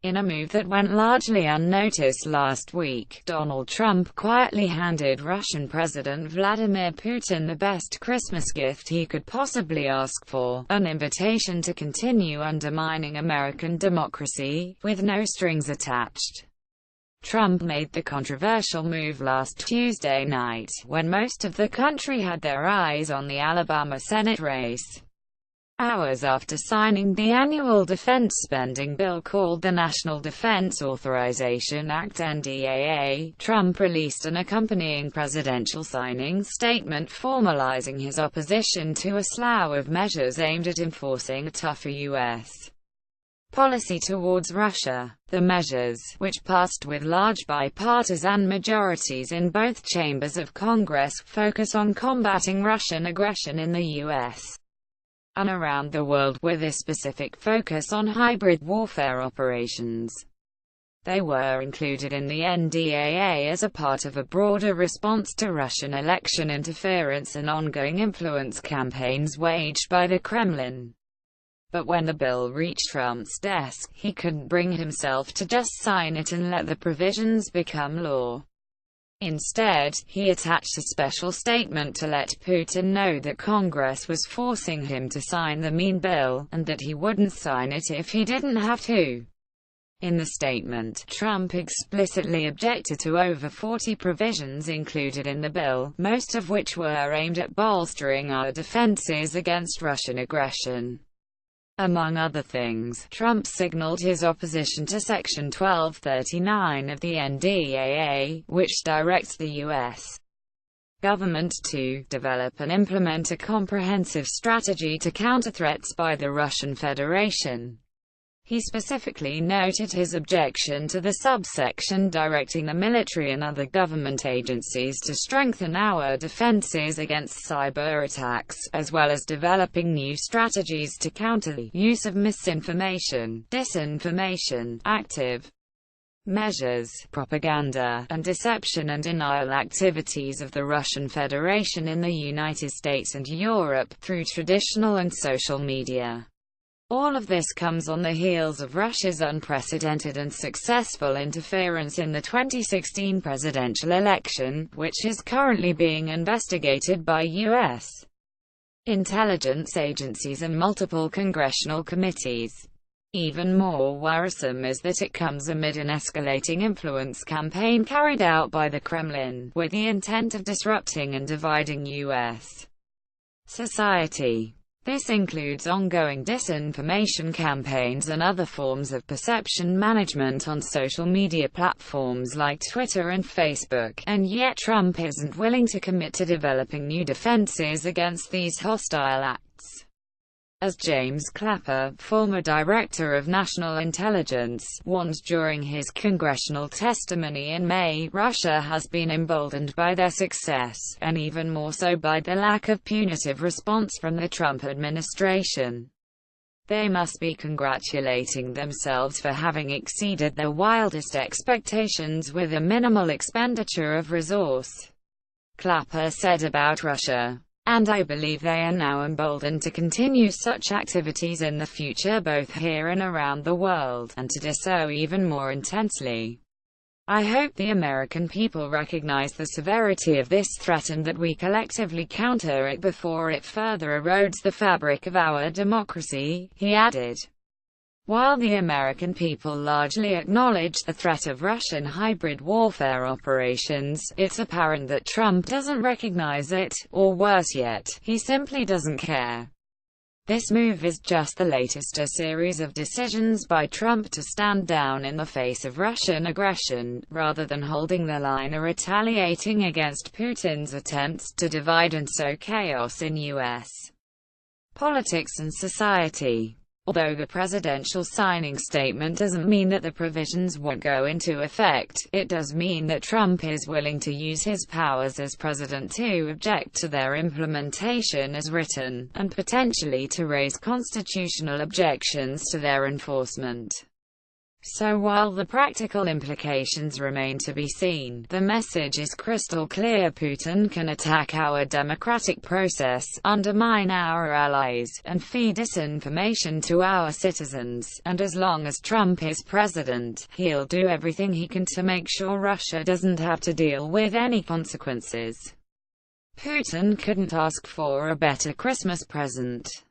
In a move that went largely unnoticed last week, Donald Trump quietly handed Russian President Vladimir Putin the best Christmas gift he could possibly ask for, an invitation to continue undermining American democracy, with no strings attached. Trump made the controversial move last Tuesday night, when most of the country had their eyes on the Alabama Senate race. Hours after signing the annual defense spending bill called the National Defense Authorization Act (NDAA), Trump released an accompanying presidential signing statement formalizing his opposition to a slew of measures aimed at enforcing a tougher U.S. policy towards Russia. The measures, which passed with large bipartisan majorities in both chambers of Congress, focus on combating Russian aggression in the U.S. and around the world, with a specific focus on hybrid warfare operations. They were included in the NDAA as a part of a broader response to Russian election interference and ongoing influence campaigns waged by the Kremlin. But when the bill reached Trump's desk, he couldn't bring himself to just sign it and let the provisions become law. Instead, he attached a special statement to let Putin know that Congress was forcing him to sign the mean bill, and that he wouldn't sign it if he didn't have to. In the statement, Trump explicitly objected to over 40 provisions included in the bill, most of which were aimed at bolstering our defenses against Russian aggression. Among other things, Trump signaled his opposition to Section 1239 of the NDAA, which directs the U.S. government to develop and implement a comprehensive strategy to counter threats by the Russian Federation. He specifically noted his objection to the subsection directing the military and other government agencies to strengthen our defenses against cyber attacks, as well as developing new strategies to counter the use of misinformation, disinformation, active measures, propaganda, and deception and denial activities of the Russian Federation in the United States and Europe, through traditional and social media. All of this comes on the heels of Russia's unprecedented and successful interference in the 2016 presidential election, which is currently being investigated by U.S. intelligence agencies and multiple congressional committees. Even more worrisome is that it comes amid an escalating influence campaign carried out by the Kremlin, with the intent of disrupting and dividing U.S. society. This includes ongoing disinformation campaigns and other forms of perception management on social media platforms like Twitter and Facebook, and yet Trump isn't willing to commit to developing new defenses against these hostile acts. As James Clapper, former Director of National Intelligence, warned during his congressional testimony in May, Russia has been emboldened by their success, and even more so by the lack of punitive response from the Trump administration. They must be congratulating themselves for having exceeded their wildest expectations with a minimal expenditure of resource. Clapper said about Russia. And I believe they are now emboldened to continue such activities in the future, both here and around the world, and to do so even more intensely. I hope the American people recognize the severity of this threat and that we collectively counter it before it further erodes the fabric of our democracy, he added. While the American people largely acknowledge the threat of Russian hybrid warfare operations, it's apparent that Trump doesn't recognize it, or worse yet, he simply doesn't care. This move is just the latest a series of decisions by Trump to stand down in the face of Russian aggression, rather than holding the line or retaliating against Putin's attempts to divide and sow chaos in U.S. politics and society. Although the presidential signing statement doesn't mean that the provisions won't go into effect, it does mean that Trump is willing to use his powers as president to object to their implementation as written, and potentially to raise constitutional objections to their enforcement. So while the practical implications remain to be seen, the message is crystal clear: Putin can attack our democratic process, undermine our allies, and feed disinformation to our citizens, and as long as Trump is president, he'll do everything he can to make sure Russia doesn't have to deal with any consequences. Putin couldn't ask for a better Christmas present.